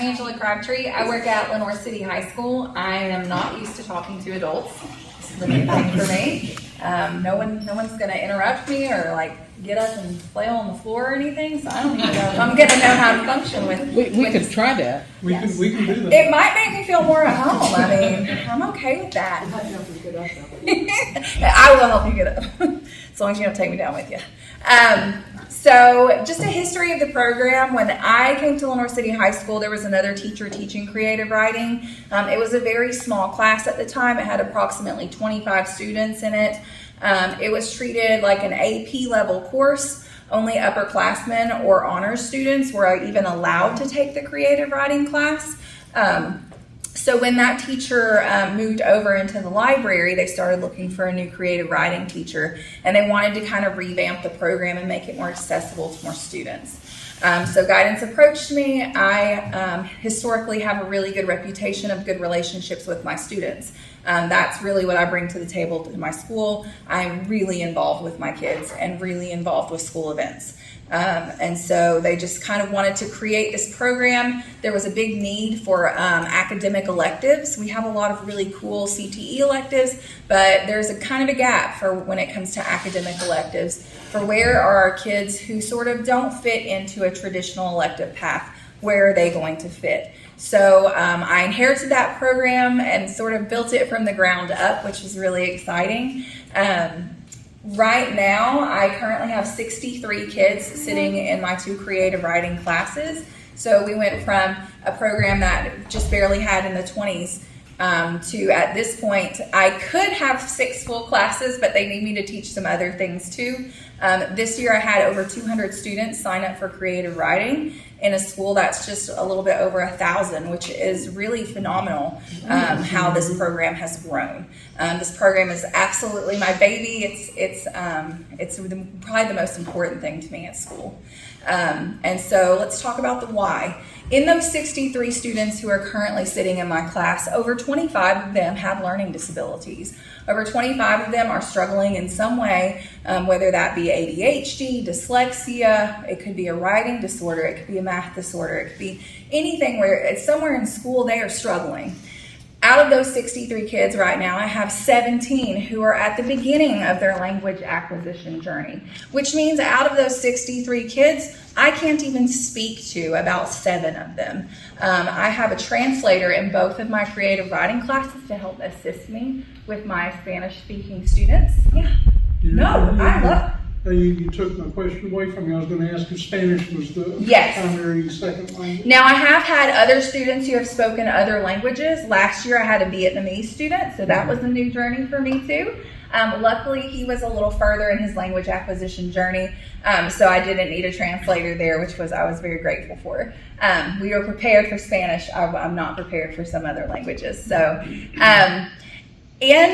I'm Angela Crabtree. I work at Lenore City High School. I am not used to talking to adults. This is a new thing for me. No one's going to interrupt me or like get up and flail on the floor or anything. So I don't even know if I'm going to know how to function with. We could try that. We can do that. It might make me feel more at home. I mean, I'm okay with that. I will help you get up as long as you don't take me down with you. So just a history of the program. When I came to Lenore City High School, there was another teacher teaching creative writing. It was a very small class at the time. It had approximately 25 students in it. It was treated like an AP level course. Only upperclassmen or honors students were even allowed to take the creative writing class. So when that teacher moved over into the library, they started looking for a new creative writing teacher, and they wanted to kind of revamp the program and make it more accessible to more students. So guidance approached me. I historically have a really good reputation of good relationships with my students. That's really what I bring to the table to my school. I'm really involved with my kids and really involved with school events. And so they just kind of wanted to create this program. There was a big need for academic electives. We have a lot of really cool CTE electives, but there's a kind of a gap for when it comes to academic electives for where are our kids who sort of don't fit into a traditional elective path. Where are they going to fit? So I inherited that program and sort of built it from the ground up, which is really exciting. Right now, I currently have 63 kids sitting in my 2 creative writing classes. So we went from a program that just barely had in the 20s to at this point, I could have 6 full classes, but they need me to teach some other things too. This year I had over 200 students sign up for creative writing in a school that's just a little bit over 1,000, which is really phenomenal how this program has grown. This program is absolutely my baby. It's probably the most important thing to me at school. And so let's talk about the why. In those 63 students who are currently sitting in my class, over 25 of them have learning disabilities. Over 25 of them are struggling in some way, whether that be ADHD, dyslexia, it could be a writing disorder, it could be a math disorder, it could be anything where it's somewhere in school they are struggling. Out of those 63 kids right now, I have 17 who are at the beginning of their language acquisition journey, which means out of those 63 kids, I can't even speak to about 7 of them. I have a translator in both of my creative writing classes to help assist me with my Spanish-speaking students. Yeah. I love. You took my question away from me. I was going to ask if Spanish was the primary second language. Now, I have had other students who have spoken other languages. Last year, I had a Vietnamese student, so that was a new journey for me too. Luckily, he was a little further in his language acquisition journey, so I didn't need a translator there, which I was very grateful for. We were prepared for Spanish. I'm not prepared for some other languages. So, in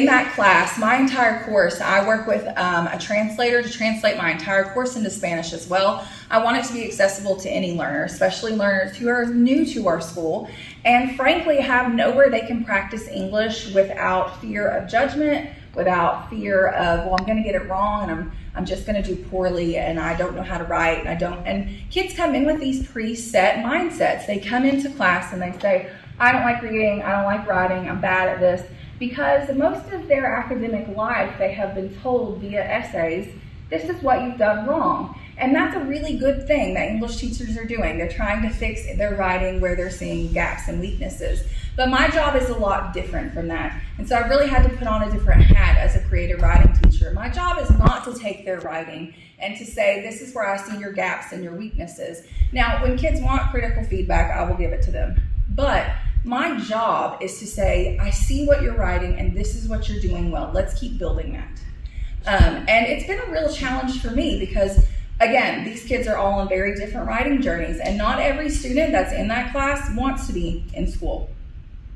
that class, my entire course, I work with a translator to translate my entire course into Spanish as well. I want it to be accessible to any learner, especially learners who are new to our school and frankly have nowhere they can practice English without fear of judgment, without fear of, well, I'm going to get it wrong and I'm just going to do poorly and I don't know how to write and kids come in with these preset mindsets. They come into class and they say, I don't like reading, I don't like writing, I'm bad at this, because most of their academic life they have been told via essays, this is what you've done wrong. And that's a really good thing that English teachers are doing. They're trying to fix their writing where they're seeing gaps and weaknesses. But my job is a lot different from that. And so I really had to put on a different hat as a creative writing teacher. My job is not to take their writing and to say, this is where I see your gaps and your weaknesses. Now, when kids want critical feedback, I will give it to them. But my job is to say, I see what you're writing and this is what you're doing well. Let's keep building that. And it's been a real challenge for me because, again, these kids are all on very different writing journeys and not every student that's in that class wants to be in school.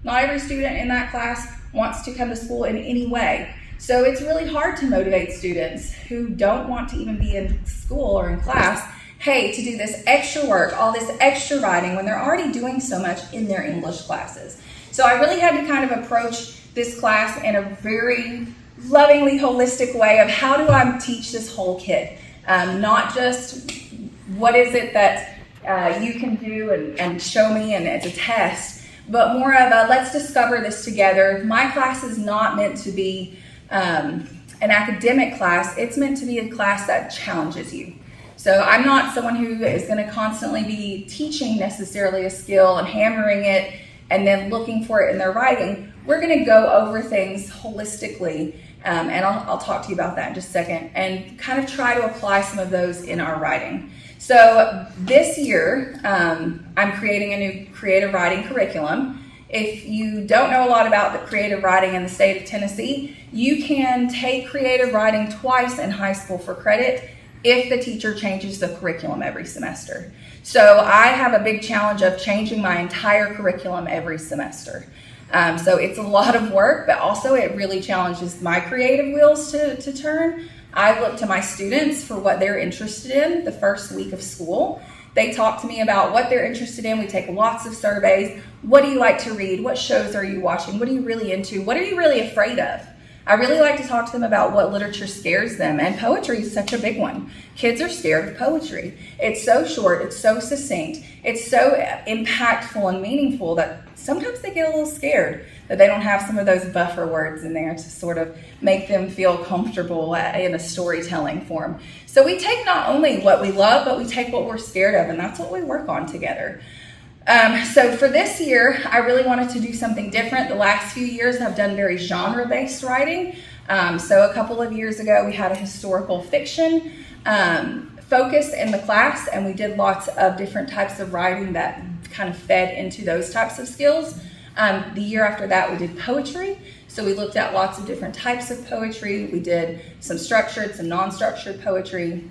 Not every student in that class wants to come to school in any way. So it's really hard to motivate students who don't want to even be in school or in class, hey, to do this extra work, all this extra writing when they're already doing so much in their English classes. So I really had to kind of approach this class in a very lovingly holistic way of how do I teach this whole kid? Not just what is it that you can do and show me, and it's a test, but more of a let's discover this together. My class is not meant to be an academic class. It's meant to be a class that challenges you. So I'm not someone who is going to constantly be teaching necessarily a skill and hammering it and then looking for it in their writing. We're going to go over things holistically, and I'll talk to you about that in just a second, and kind of try to apply some of those in our writing. So this year, I'm creating a new creative writing curriculum. If you don't know a lot about the creative writing in the state of Tennessee, you can take creative writing twice in high school for credit if the teacher changes the curriculum every semester. So I have a big challenge of changing my entire curriculum every semester. So it's a lot of work, but also it really challenges my creative wheels to turn. I look to my students for what they're interested in the first week of school. They talk to me about what they're interested in. We take lots of surveys. What do you like to read? What shows are you watching? What are you really into? What are you really afraid of? I really like to talk to them about what literature scares them, and poetry is such a big one. Kids are scared of poetry. It's so short, it's so succinct, it's so impactful and meaningful that sometimes they get a little scared that they don't have some of those buffer words in there to sort of make them feel comfortable in a storytelling form. So we take not only what we love, but we take what we're scared of, and that's what we work on together. So for this year, I really wanted to do something different. The last few years I've done very genre-based writing. So a couple of years ago, we had a historical fiction focus in the class, and we did lots of different types of writing that kind of fed into those types of skills. The year after that, we did poetry. So we looked at lots of different types of poetry. We did some structured, some non-structured poetry.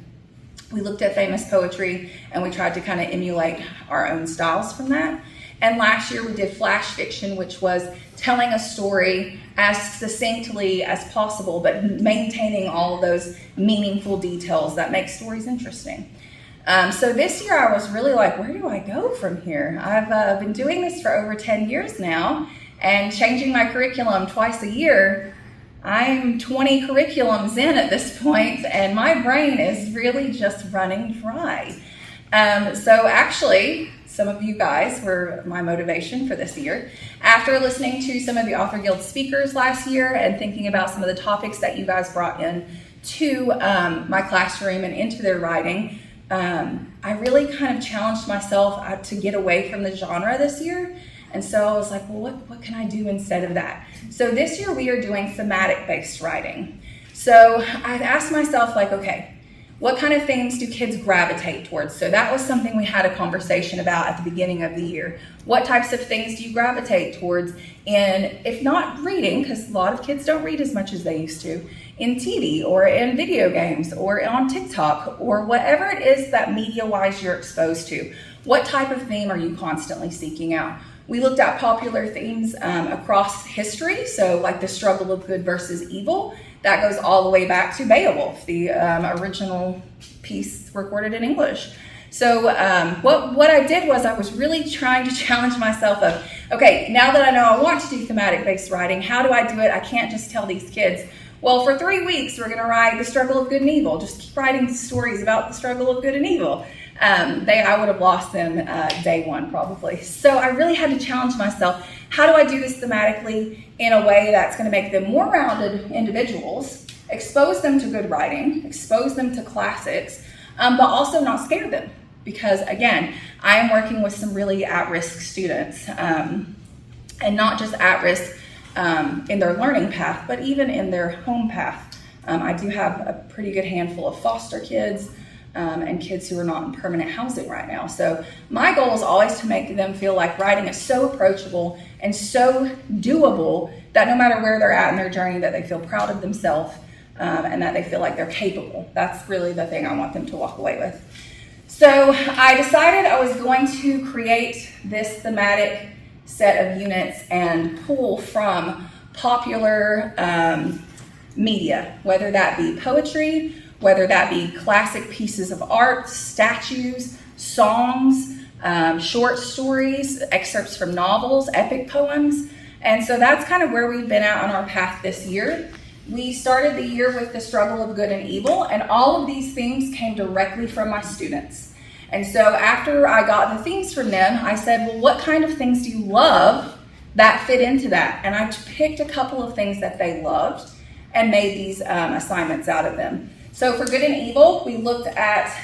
We looked at famous poetry, and we tried to kind of emulate our own styles from that. And last year we did flash fiction, which was telling a story as succinctly as possible, but maintaining all of those meaningful details that make stories interesting. So this year I was really like, where do I go from here? I've been doing this for over 10 years now, and changing my curriculum twice a year. I'm 20 curriculums in at this point, and my brain is really just running dry. So actually, some of you guys were my motivation for this year. After listening to some of the Author Guild speakers last year and thinking about some of the topics that you guys brought in to my classroom and into their writing, I really kind of challenged myself to get away from the genre this year. And so I was like, well, what can I do instead of that? So this year we are doing thematic-based writing. So I asked myself, like, okay, what kind of things do kids gravitate towards? So that was something we had a conversation about at the beginning of the year. What types of things do you gravitate towards in, if not reading, because a lot of kids don't read as much as they used to, in TV or in video games or on TikTok or whatever it is that media-wise you're exposed to? What type of theme are you constantly seeking out? We looked at popular themes across history, so like the struggle of good versus evil. That goes all the way back to Beowulf, the original piece recorded in English. So what I did was I was really trying to challenge myself of, okay, now that I know I want to do thematic-based writing, how do I do it? I can't just tell these kids, well, for 3 weeks, we're going to write the struggle of good and evil. Just keep writing stories about the struggle of good and evil. I would have lost them day one probably. So I really had to challenge myself. How do I do this thematically in a way that's going to make them more rounded individuals, expose them to good writing, expose them to classics, but also not scare them? Because again, I am working with some really at-risk students, and not just at-risk in their learning path, but even in their home path. I do have a pretty good handful of foster kids, and kids who are not in permanent housing right now. So my goal is always to make them feel like writing is so approachable and so doable that no matter where they're at in their journey, that they feel proud of themselves, and that they feel like they're capable. That's really the thing I want them to walk away with. So I decided I was going to create this thematic set of units and pull from popular media, whether that be poetry, whether that be classic pieces of art, statues, songs, short stories, excerpts from novels, epic poems. And so that's kind of where we've been at on our path this year. We started the year with the struggle of good and evil, and all of these themes came directly from my students. And so after I got the themes from them, I said, well, what kind of things do you love that fit into that? And I picked a couple of things that they loved and made these assignments out of them. So for good and evil, we looked at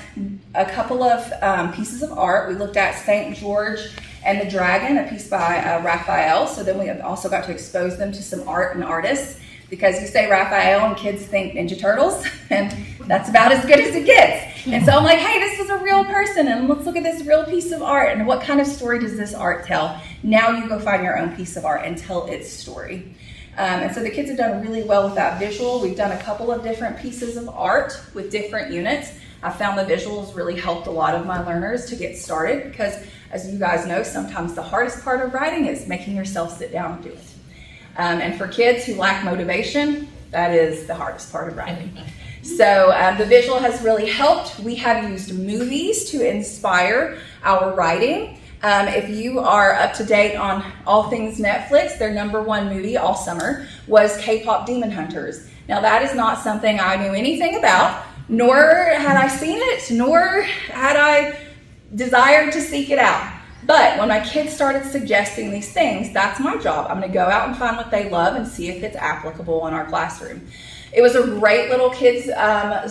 a couple of pieces of art. We looked at St. George and the Dragon, a piece by Raphael. So then we also got to expose them to some art and artists, because you say Raphael and kids think Ninja Turtles, and that's about as good as it gets. And so I'm like, hey, this is a real person, and let's look at this real piece of art, and what kind of story does this art tell? Now you go find your own piece of art and tell its story. And so the kids have done really well with that visual. We've done a couple of different pieces of art with different units. I found the visuals really helped a lot of my learners to get started, because as you guys know, sometimes the hardest part of writing is making yourself sit down and do it. And for kids who lack motivation, that is the hardest part of writing. So the visual has really helped. We have used movies to inspire our writing. If you are up to date on all things Netflix, their #1 movie all summer was K-pop Demon Hunters. Now that is not something I knew anything about, nor had I seen it, nor had I desired to seek it out. But when my kids started suggesting these things, that's my job. I'm going to go out and find what they love and see if it's applicable in our classroom. It was a great little kids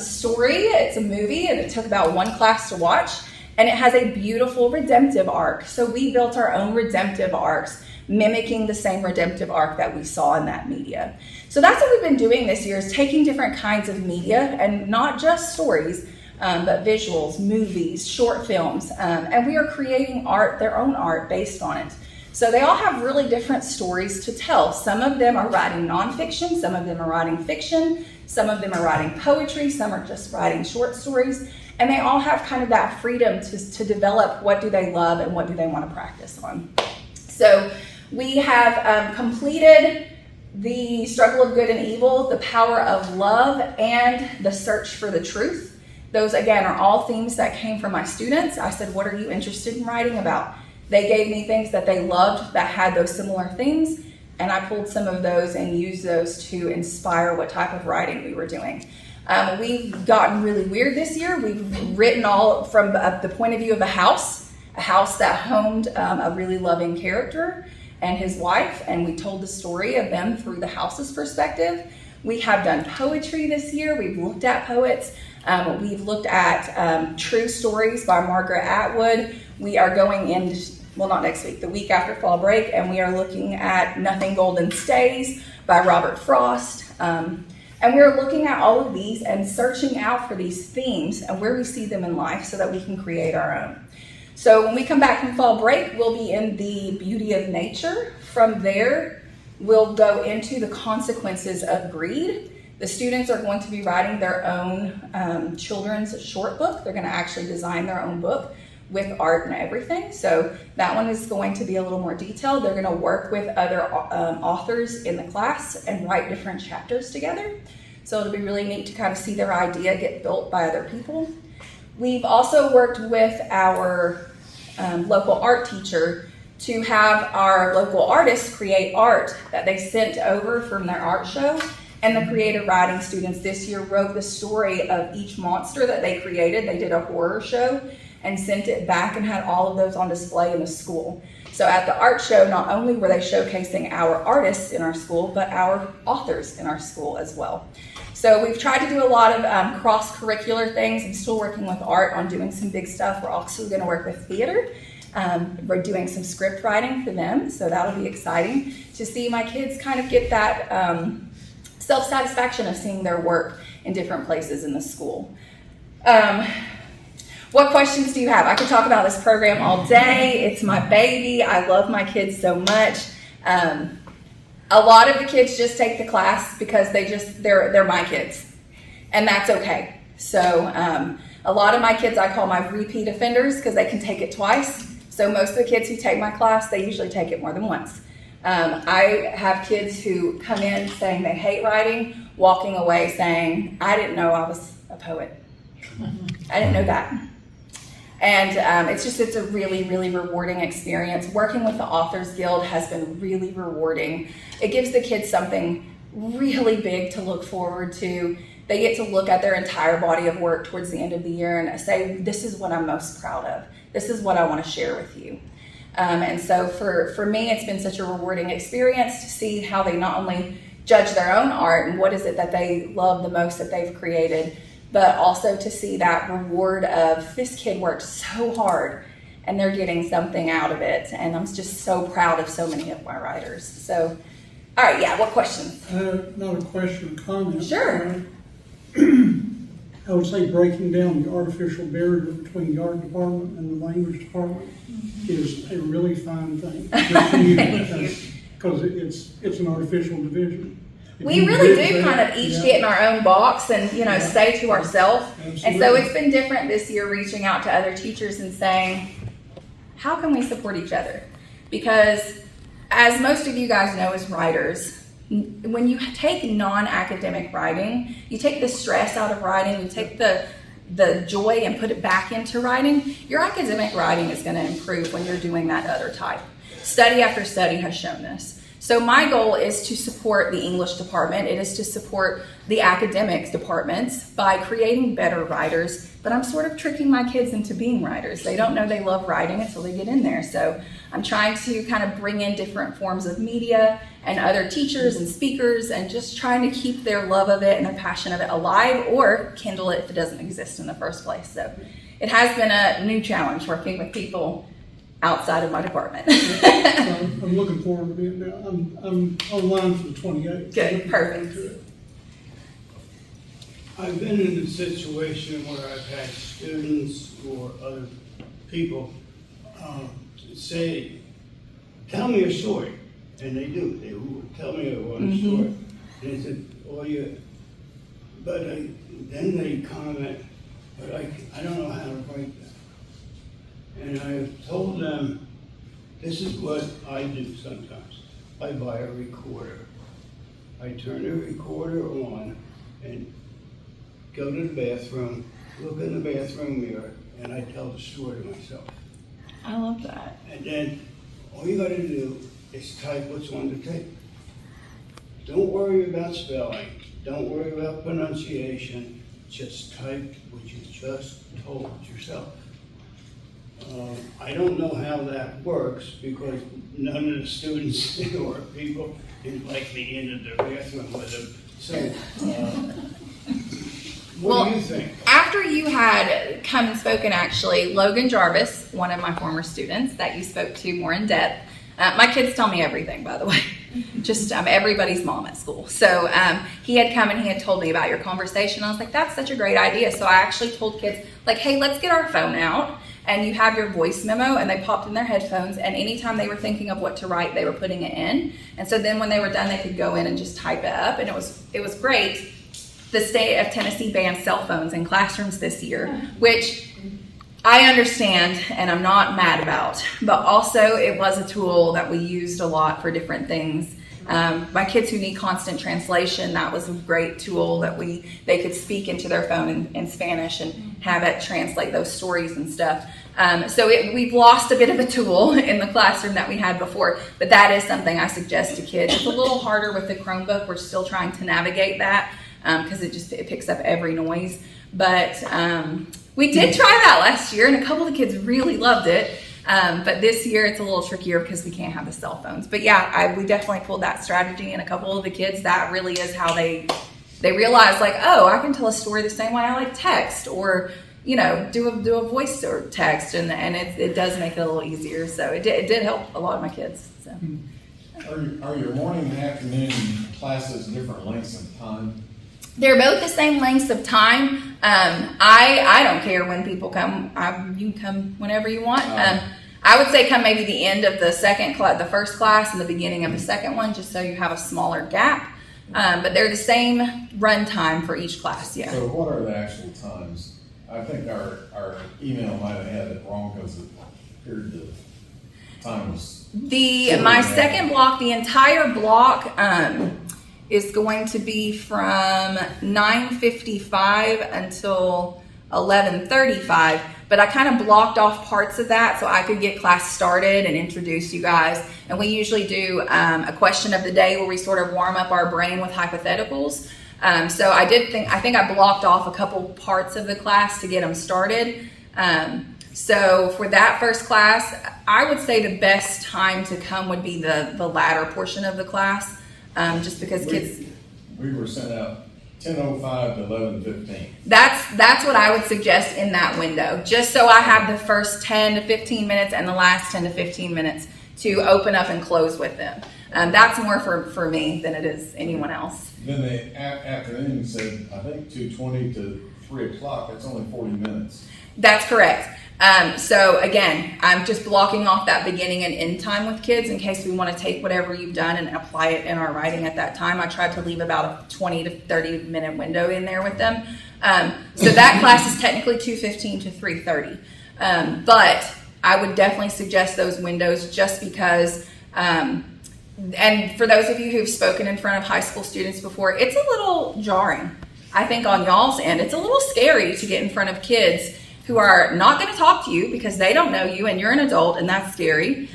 story. It's a movie, and it took about one class to watch, and it has a beautiful redemptive arc. So we built our own redemptive arcs, mimicking the same redemptive arc that we saw in that media. So that's what we've been doing this year, is taking different kinds of media, and not just stories, but visuals, movies, short films, and we are creating art, their own art based on it. So they all have really different stories to tell. Some of them are writing nonfiction, some of them are writing fiction, some of them are writing poetry, some are just writing short stories, and they all have kind of that freedom to develop what do they love and what do they want to practice on. So we have completed the struggle of good and evil, the power of love, and the search for the truth. Those, again, are all themes that came from my students. I said, what are you interested in writing about? They gave me things that they loved that had those similar themes, and I pulled some of those and used those to inspire what type of writing we were doing. We've gotten really weird this year. We've written all from the point of view of a house that homed a really loving character and his wife, and we told the story of them through the house's perspective. We have done poetry this year. We've looked at poets. We've looked at True Stories by Margaret Atwood. We are going in, well, not next week, the week after fall break, and we are looking at Nothing Golden Stays by Robert Frost. And we're looking at all of these and searching out for these themes and where we see them in life so that we can create our own. So when we come back from fall break, we'll be in the beauty of nature. From there, we'll go into the consequences of greed. The students are going to be writing their own children's short book. They're going to actually design their own book with art and everything. So that one is going to be a little more detailed. They're going to work with other authors in the class and write different chapters together. So it'll be really neat to kind of see their idea get built by other people. We've also worked with our local art teacher to have our local artists create art that they sent over from their art show. And the creative writing students this year wrote the story of each monster that they created. They did a horror show and sent it back and had all of those on display in the school. So at the art show, not only were they showcasing our artists in our school, but our authors in our school as well. So we've tried to do a lot of cross-curricular things. I'm still working with art on doing some big stuff. We're also going to work with theater. We're doing some script writing for them, so that'll be exciting to see my kids kind of get that self-satisfaction of seeing their work in different places in the school. What questions do you have? I could talk about this program all day. It's my baby. I love my kids so much. A lot of the kids just take the class because they're my kids, and that's okay. So a lot of my kids I call my repeat offenders because they can take it twice. So most of the kids who take my class, they usually take it more than once. I have kids who come in saying they hate writing, walking away saying, I didn't know I was a poet. I didn't know that. And it's a really, really rewarding experience. Working with the Authors Guild has been really rewarding. It gives the kids something really big to look forward to. they get to look at their entire body of work towards the end of the year and say, this is what I'm most proud of. This is what I want to share with you. And so for me, it's been such a rewarding experience to see how they not only judge their own art and what is it that they love the most that they've created, but also to see that reward of this kid worked so hard and they're getting something out of it. And I'm just so proud of so many of my writers. So, all right, yeah, what questions? Not a question, a comment. Sure. I would say breaking down the artificial barrier between the art department and the language department is a really fine thing. Because it's an artificial division. We really do kind of each get in our own box and, stay to ourselves. And so it's been different this year reaching out to other teachers and saying, how can we support each other? Because as most of you guys know as writers, when you take non-academic writing, you take the stress out of writing, you take the joy and put it back into writing, your academic writing is going to improve when you're doing that other type. Study after study has shown this. So my goal is to support the English department. It is to support the academics departments by creating better writers, but I'm sort of tricking my kids into being writers. They don't know they love writing until they get in there. So I'm trying to kind of bring in different forms of media and other teachers and speakers and just trying to keep their love of it and their passion of it alive or kindle it if it doesn't exist in the first place. So it has been a new challenge working with people outside of my department. I'm looking forward to being there. I'm online for the 28th. Good, perfect. I've been in a situation where I've had students or other people say, tell me a story. And they do. They will tell me one story. And I said, oh yeah. But then they comment, but I don't know how to write that. And I have told them, this is what I do sometimes. I buy a recorder. I turn the recorder on and go to the bathroom, look in the bathroom mirror, and I tell the story to myself. I love that. And then all you gotta do is type what's on the tape. Don't worry about spelling. Don't worry about pronunciation. Just type what you just told yourself. I don't know how that works because none of the students or people invite me into the bathroom with them. So, what do you think? After you had come and spoken, actually, Logan Jarvis, one of my former students that you spoke to more in depth, my kids tell me everything, by the way. Just everybody's mom at school. So he had come and he had told me about your conversation. I was like, that's such a great idea. So I actually told kids, like, hey, let's get our phone out and you have your voice memo, and they popped in their headphones, and anytime they were thinking of what to write, they were putting it in. And so then when they were done, they could go in and just type it up, and it was great. The state of Tennessee banned cell phones in classrooms this year, which I understand and I'm not mad about, but also it was a tool that we used a lot for different things. My kids who need constant translation, that was a great tool that they could speak into their phone in Spanish and have it translate those stories and stuff. So we've lost a bit of a tool in the classroom that we had before, but that is something I suggest to kids. It's a little harder with the Chromebook. We're still trying to navigate that because it picks up every noise. But we did try that last year, and a couple of the kids really loved it. But this year it's a little trickier because we can't have the cell phones. But yeah, we definitely pulled that strategy, and a couple of the kids, that really is how they realize, like, oh, I can tell a story the same way I like text, or do a voice or text, and it does make it a little easier. So it did help a lot of my kids. So. Are your morning and afternoon classes different lengths of time? They're both the same lengths of time. I don't care when people come. You can come whenever you want. I would say come maybe the end of the first class and the beginning of the second one, just so you have a smaller gap. But they're the same run time for each class. Yeah. So what are the actual times? I think our email might have had it wrong because it appeared the time was. My second block, the entire block, is going to be from 9:55 until 11:35, but I kind of blocked off parts of that so I could get class started and introduce you guys. And we usually do a question of the day where we sort of warm up our brain with hypotheticals. So I think I blocked off a couple parts of the class to get them started. So for that first class, I would say the best time to come would be the latter portion of the class, just because kids. We were sent out 10:05 to 11:15. That's what I would suggest in that window, just so I have the first 10 to 15 minutes and the last 10 to 15 minutes to open up and close with them. That's more for me than it is anyone else. Then the afternoon said, I think 2:20 to 3 o'clock, that's only 40 minutes. That's correct. So again, I'm just blocking off that beginning and end time with kids in case we want to take whatever you've done and apply it in our writing at that time. I tried to leave about a 20 to 30 minute window in there with them. So that class is technically 2:15 to 3:30. But I would definitely suggest those windows just because, and for those of you who've spoken in front of high school students before, it's a little jarring. I think on y'all's end, it's a little scary to get in front of kids who are not going to talk to you because they don't know you and you're an adult, and that's scary.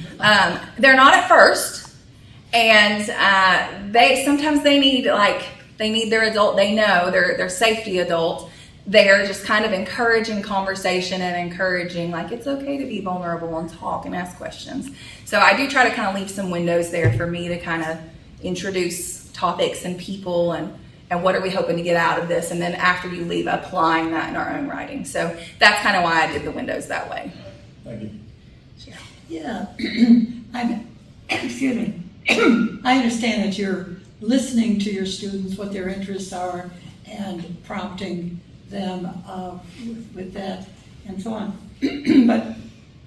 They're not at first, and sometimes they need their adult. They know their safety adult. They're just kind of encouraging conversation and encouraging it's okay to be vulnerable and talk and ask questions. So I do try to kind of leave some windows there for me to kind of introduce topics and people and what are we hoping to get out of this, and then after you leave, applying that in our own writing. So that's kind of why I did the windows that way. Thank you. Yeah, excuse me. I understand that you're listening to your students, what their interests are, and prompting them with that and so on. But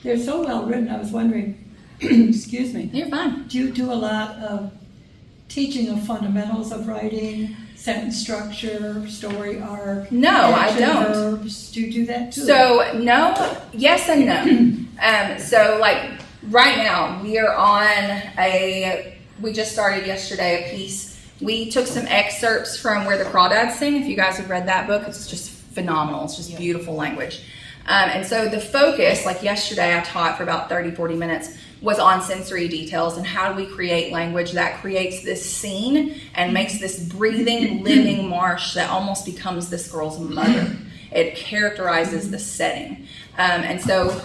they're so well written, I was wondering, excuse me. You're fine. Do you do a lot of teaching of fundamentals of writing, sentence structure, story arc? No, I don't. Verbs? Do you do that too? So no, yes and no. So right now we are on we just started yesterday a piece. We took some excerpts from Where the Crawdads Sing. If you guys have read that book, it's just phenomenal. It's just beautiful language. And so the focus, yesterday I taught for about 30, 40 minutes, was on sensory details and how do we create language that creates this scene and makes this breathing, living marsh that almost becomes this girl's mother. It characterizes the setting. And so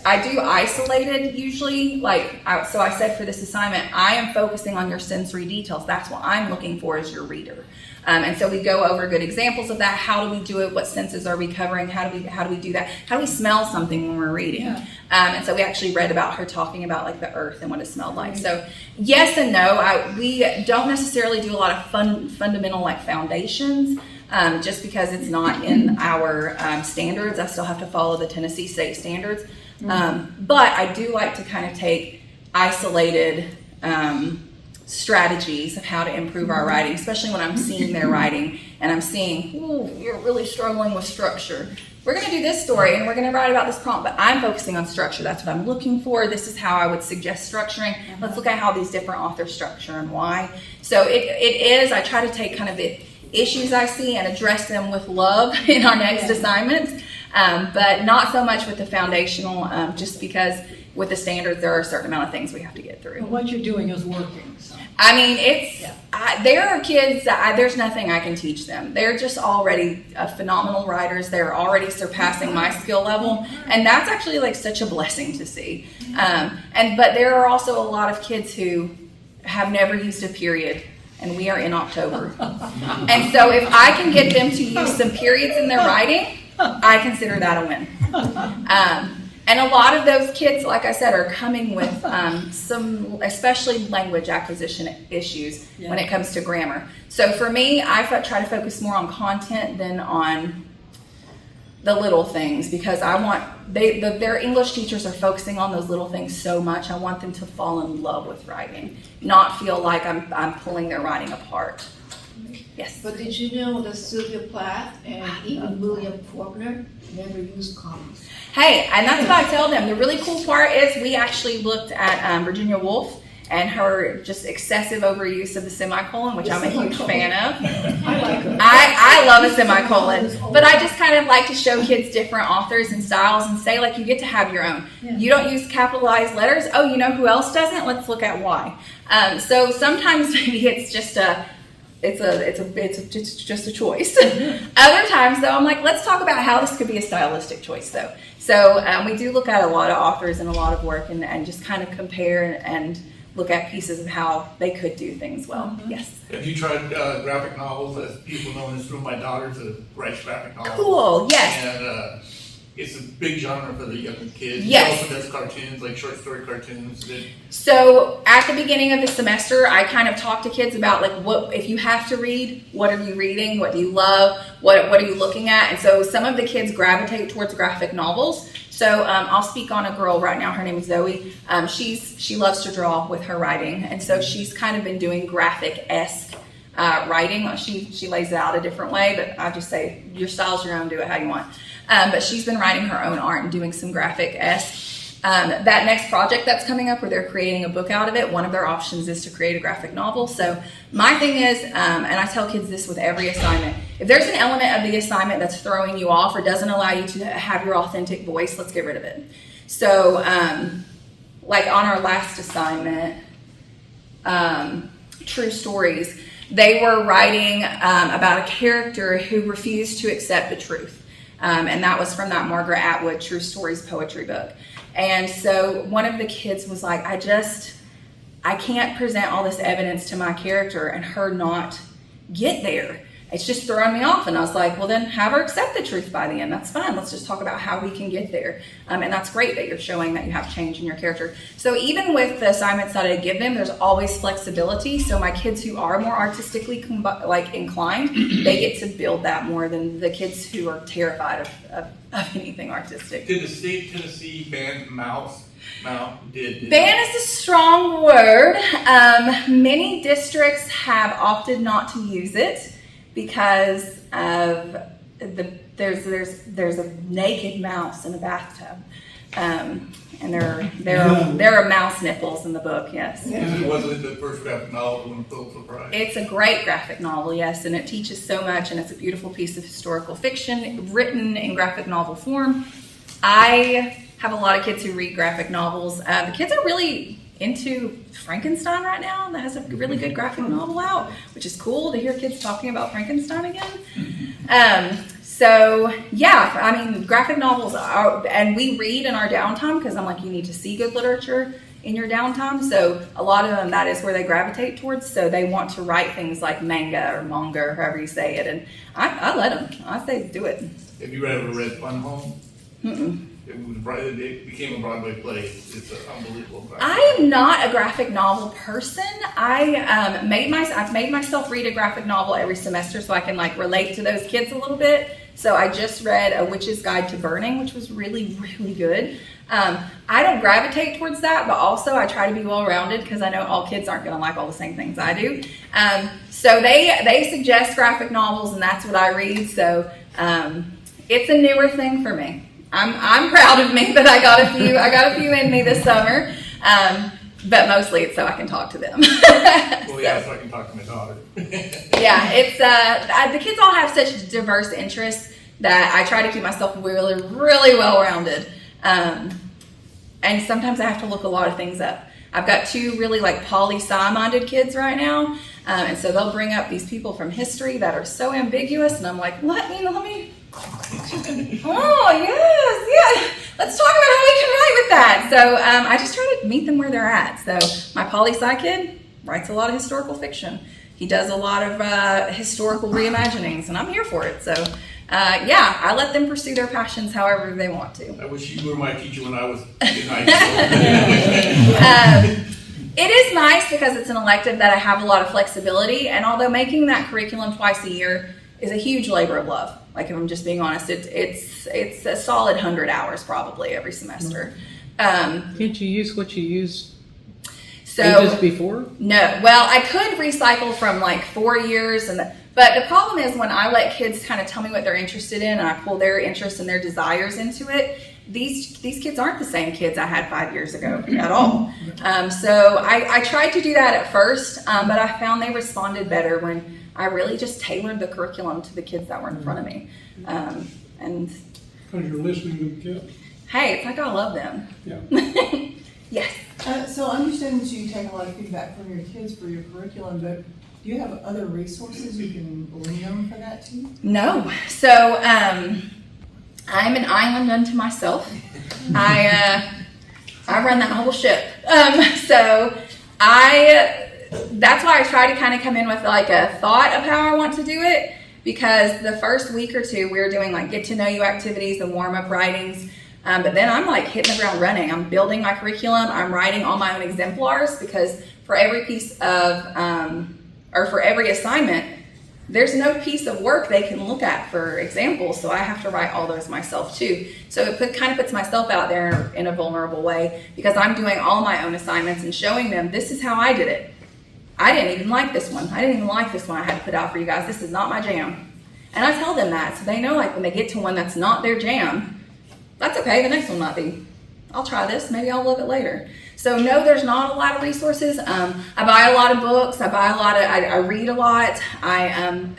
I do isolated usually, so I said for this assignment, I am focusing on your sensory details. That's what I'm looking for as your reader. And so we go over good examples of that. How do we do it? What senses are we covering? How do we do that? How do we smell something when we're reading? Yeah. And so we actually read about her talking about the earth and what it smelled like. So yes and no. We don't necessarily do a lot of fundamental foundations. Just because it's not in our standards. I still have to follow the Tennessee state standards. But I do like to kind of take isolated strategies of how to improve our writing, especially when I'm seeing their writing and I'm seeing, ooh, you're really struggling with structure. We're going to do this story and we're going to write about this prompt, but I'm focusing on structure. That's what I'm looking for. This is how I would suggest structuring. Let's look at how these different authors structure and why. So I try to take kind of the issues I see and address them with love in our next assignments, but not so much with the foundational, just because with the standards there are a certain amount of things we have to get through. And what you're doing is working. So. I mean, there are kids that there's nothing I can teach them. They're just already phenomenal writers. They're already surpassing my skill level, and that's actually such a blessing to see. But there are also a lot of kids who have never used a period. And we are in October. And so if I can get them to use some periods in their writing, I consider that a win. And a lot of those kids, like I said, are coming with some, especially language acquisition issues when it comes to grammar. So for me, I try to focus more on content than on the little things, because I want their English teachers are focusing on those little things so much. I want them to fall in love with writing, not feel like I'm pulling their writing apart. Yes. But did you know that Sylvia Plath and even William Faulkner never used commas? Hey, and that's what I tell them. The really cool part is we actually looked at Virginia Woolf and her just excessive overuse of the semicolon, which I'm a huge fan of. I like her. I love a semicolon, but I just kind of like to show kids different authors and styles and say, you get to have your own. Yeah. You don't use capitalized letters. Oh, you know who else doesn't? Let's look at why. So sometimes maybe it's just it's just a choice. Other times though, I'm like, let's talk about how this could be a stylistic choice though. So we do look at a lot of authors and a lot of work and just kind of compare and look at pieces of how they could do things well. Yes. Have you tried graphic novels? As people know in this room, my daughter's a writes graphic novels. Cool. Yes. And it's a big genre for the young kids. Yes. She also does cartoons, like short story cartoons. So at the beginning of the semester, I kind of talk to kids about like, what if you have to read, what are you reading? What do you love? What are you looking at? And so some of the kids gravitate towards graphic novels. So I'll speak on a girl right now. Her name is Zoe. She loves to draw with her writing, and so she's kind of been doing graphic-esque writing. She lays it out a different way, but I just say your style's your own. Do it how you want. But she's been writing her own art and doing some graphic-esque. That next project that's coming up where they're creating a book out of it, one of their options is to create a graphic novel. So my thing is, and I tell kids this with every assignment, if there's an element of the assignment that's throwing you off or doesn't allow you to have your authentic voice, let's get rid of it. So like on our last assignment, True Stories, they were writing about a character who refused to accept the truth. And that was from that Margaret Atwood True Stories poetry book. And so one of the kids was like, I can't present all this evidence to my character and her not get there. It's just throwing me off. And I was like, well, then have her accept the truth by the end. That's fine. Let's just talk about how we can get there. And that's great that you're showing that you have change in your character. So even with the assignments that I give them, there's always flexibility. So my kids who are more artistically inclined, they get to build that more than the kids who are terrified of anything artistic. Did the state Tennessee ban mouse? Ban is a strong word. Many districts have opted not to use it because of there's a naked mouse in a bathtub, and there are mouse nipples in the book. Yes. Wasn't it the first graphic novel when Pulitzer Prize? It's a great graphic novel, yes, and it teaches so much, and it's a beautiful piece of historical fiction written in graphic novel form. I have a lot of kids who read graphic novels. The kids are really into Frankenstein right now. That has a really good graphic novel out, which is cool to hear kids talking about Frankenstein again. So yeah, I mean, graphic novels are, and we read in our downtime because I'm like, you need to see good literature in your downtime. So a lot of them, that is where they gravitate towards. So they want to write things like manga or however you say it. And I let them. I say do it. Have you ever read Fun Home? Mm-mm. It became a Broadway play. It's unbelievable. I am not a graphic novel person. I've made myself read a graphic novel every semester so I can like relate to those kids a little bit. So I just read A Witch's Guide to Burning, which was really, really good. I don't gravitate towards that, but also I try to be well-rounded because I know all kids aren't going to like all the same things I do. So they suggest graphic novels, and that's what I read. So it's a newer thing for me. I'm proud of me that I got a few in me this summer, but mostly it's so I can talk to them. Well, yeah, so I can talk to my daughter. Yeah, it's the kids all have such diverse interests that I try to keep myself really, really well-rounded, and sometimes I have to look a lot of things up. I've got two really like poli-sci-minded kids right now, and so they'll bring up these people from history that are so ambiguous, and I'm like, let me. Oh yes, yeah. Let's talk about how we can write with that. So I just try to meet them where they're at. So my poli-sci kid writes a lot of historical fiction. He does a lot of historical reimaginings, and I'm here for it. So yeah, I let them pursue their passions however they want to. I wish you were my teacher when I was in high school. It is nice because it's an elective that I have a lot of flexibility, and although making that curriculum twice a year is a huge labor of love. Like if I'm just being honest, it's a solid 100 hours probably every semester. Can't you use what you used so ages before? No, well, I could recycle from like 4 years, but the problem is when I let kids kind of tell me what they're interested in and I pull their interests and their desires into it, these kids aren't the same kids I had 5 years ago at all. So I tried to do that at first, but I found they responded better when I really just tailored the curriculum to the kids that were in front of me. And Because you're listening to the kids. hey, it's like I love them. Yeah. Yes. So I understand that you take a lot of feedback from your kids for your curriculum, but Do you have other resources you can lean on for that too? No. So I'm an island unto myself. I run that whole ship. So that's why I try to kind of come in with like a thought of how I want to do it, because the first week or two we were doing like get to know you activities and warm up writings. But then I'm like hitting the ground running. I'm building my curriculum. I'm writing all my own exemplars, because for every piece of, or for every assignment, there's no piece of work they can look at for examples. So I have to write all those myself too. So it kind of puts myself out there in a vulnerable way, because I'm doing all my own assignments and showing them this is how I did it. I didn't even like this one. I didn't even like this one I had to put out for you guys. This is not my jam. And I tell them that, so they know like when they get to one that's not their jam, that's okay, the next one might be. I'll try this, maybe I'll love it later. So no, there's not a lot of resources. I buy a lot of books, I read a lot.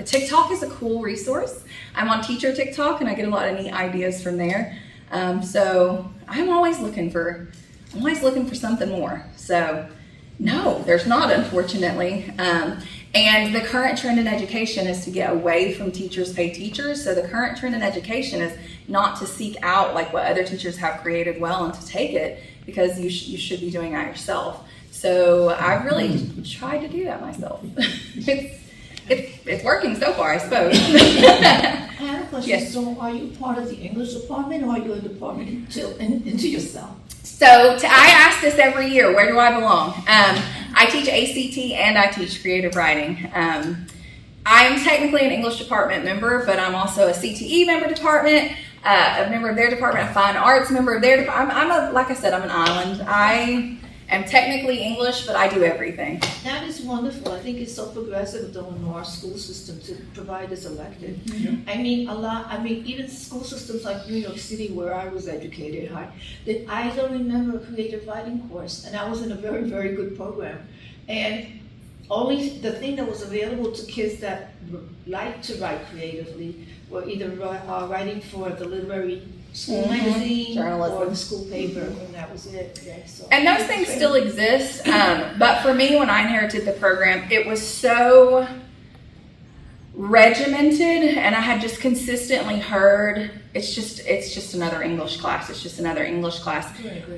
TikTok is a cool resource. I'm on teacher TikTok and I get a lot of neat ideas from there. So I'm always looking for something more. So no, there's not, unfortunately. And the current trend in education is to get away from teachers pay teachers. So the current trend in education is not to seek out like what other teachers have created well and to take it, because you should be doing that yourself. So I really tried to do that myself. It's working so far, I suppose. I have a question. Yes. So are you part of the English department, or are you a department into yourself? So I ask this every year, where do I belong? I teach ACT and I teach creative writing. I am technically an English department member, but I'm also a CTE member department, a member of their department, a fine arts member of their department. Like I said, I'm an island. I am technically English, but I do everything. That is wonderful. I think it's so progressive in our school system to provide this elective. Mm-hmm. I mean, even school systems like New York City, where I was educated, I don't remember a creative writing course, and I was in a very, very good program. And only the thing that was available to kids that like to write creatively were either writing for the literary school magazine Journalism. or the school paper, and that was it. Yeah, so. And those things still exist. But for me, when I inherited the program, it was so regimented, and I had just consistently heard it's just another English class. It's just another English class.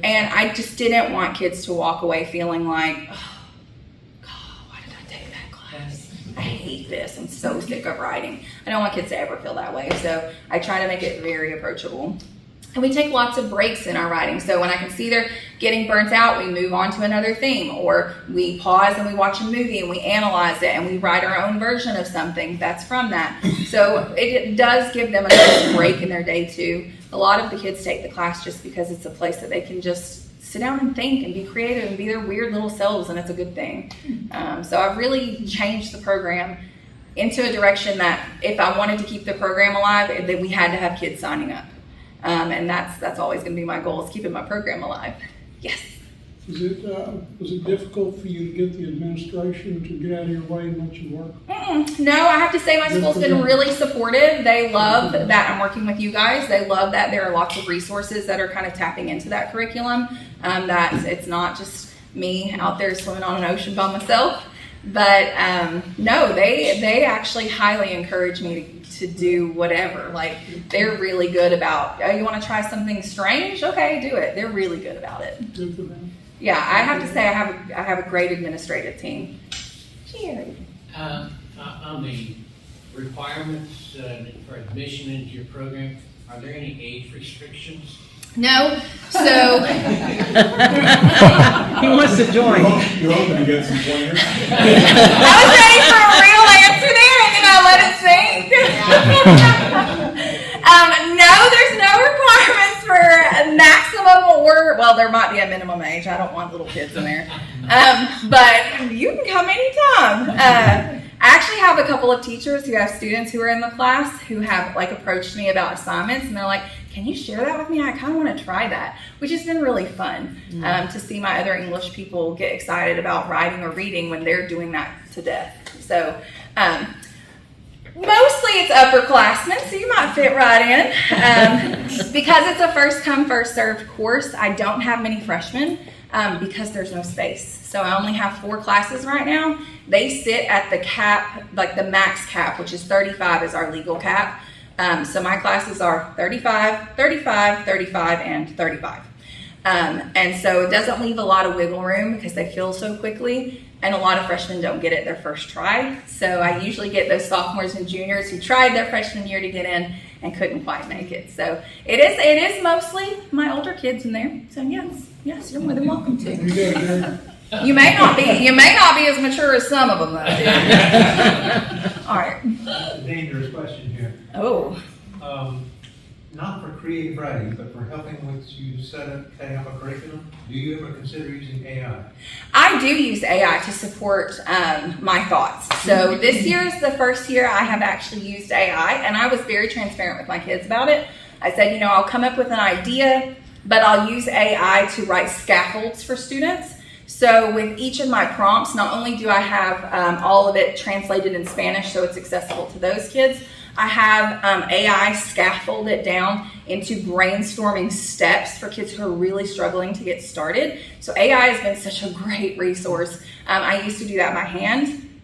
And I just didn't want kids to walk away feeling like, oh, God, why did I take that class? I hate this. I'm so sick of writing. I don't want kids to ever feel that way. So I try to make it very approachable. And we take lots of breaks in our writing. So when I can see they're getting burnt out, we move on to another theme, or we pause and we watch a movie and we analyze it and we write our own version of something that's from that. So it does give them a nice break in their day too. A lot of the kids take the class just because it's a place that they can just sit down and think and be creative and be their weird little selves, and it's a good thing. So I've really changed the program into a direction that if I wanted to keep the program alive, that we had to have kids signing up. And that's always going to be my goal, is keeping my program alive. Yes. Was it difficult for you to get the administration to get out of your way and let you work? No, I have to say my school's been really supportive. They love that I'm working with you guys. They love that there are lots of resources that are kind of tapping into that curriculum. That it's not just me out there swimming on an ocean by myself. But no, they actually highly encourage me to do whatever. Like, they're really good about, oh, you want to try something strange? Okay, do it. They're really good about it. Good for them. Yeah, I have to say I have a great administrative team. Here. On the requirements for admission into your program, are there any age restrictions? No, so He wants to join. You're hoping to get some pointers? I was ready for a real answer there, and then I let it sink. No, there's no requirements for a maximum, or, well, there might be a minimum age. I don't want little kids in there. But you can come anytime. I actually have a couple of teachers who have students who are in the class who have like approached me about assignments, and they're like, can you share that with me? I kind of want to try that, which has been really fun to see my other English people get excited about writing or reading when they're doing that to death. So mostly it's upperclassmen, so you might fit right in. Because it's a first come, first served course, I don't have many freshmen. because there's no space. So I only have 4 classes right now. They sit at the cap, like the max cap, which is 35 is our legal cap. So my classes are 35, 35, 35, and 35. And so it doesn't leave a lot of wiggle room because they fill so quickly, and a lot of freshmen don't get it their first try. So I usually get those sophomores and juniors who tried their freshman year to get in and couldn't quite make it. So it is mostly my older kids in there. So yes, you're more than welcome to. You go, Jerry. You may not be as mature as some of them though. All right. That's a dangerous question here. Oh. Not for creative writing, but for helping with you setting up a curriculum, do you ever consider using AI? I do use AI to support my thoughts. So this year is the first year I have actually used AI, and I was very transparent with my kids about it. I said, I'll come up with an idea, but I'll use AI to write scaffolds for students. So with each of my prompts, not only do I have all of it translated in Spanish so it's accessible to those kids, I have AI scaffold it down into brainstorming steps for kids who are really struggling to get started. So AI has been such a great resource. I used to do that by hand,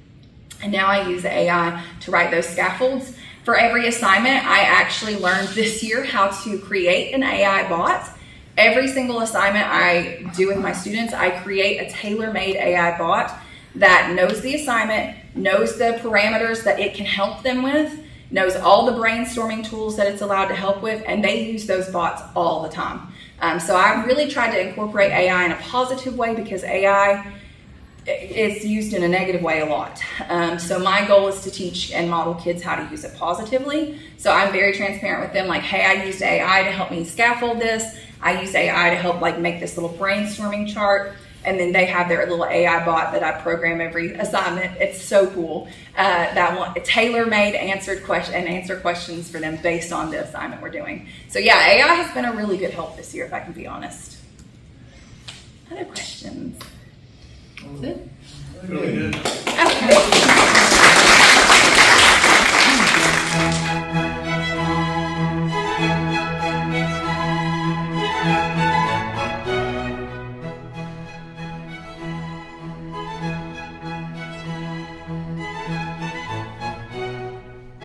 and now I use AI to write those scaffolds. For every assignment, I actually learned this year how to create an AI bot. Every single assignment I do with my students, I create a tailor-made AI bot that knows the assignment, knows the parameters that it can help them with, knows all the brainstorming tools that it's allowed to help with, and they use those bots all the time. So I really tried to incorporate AI in a positive way because AI is used in a negative way a lot. So my goal is to teach and model kids how to use it positively. So I'm very transparent with them, like, hey, I used AI to help me scaffold this. I used AI to help make this little brainstorming chart. And then they have their little AI bot that I program every assignment. It's so cool. That one, tailor-made answer questions for them based on the assignment we're doing. So yeah, AI has been a really good help this year, if I can be honest. Other questions? That's it? Really good. Okay.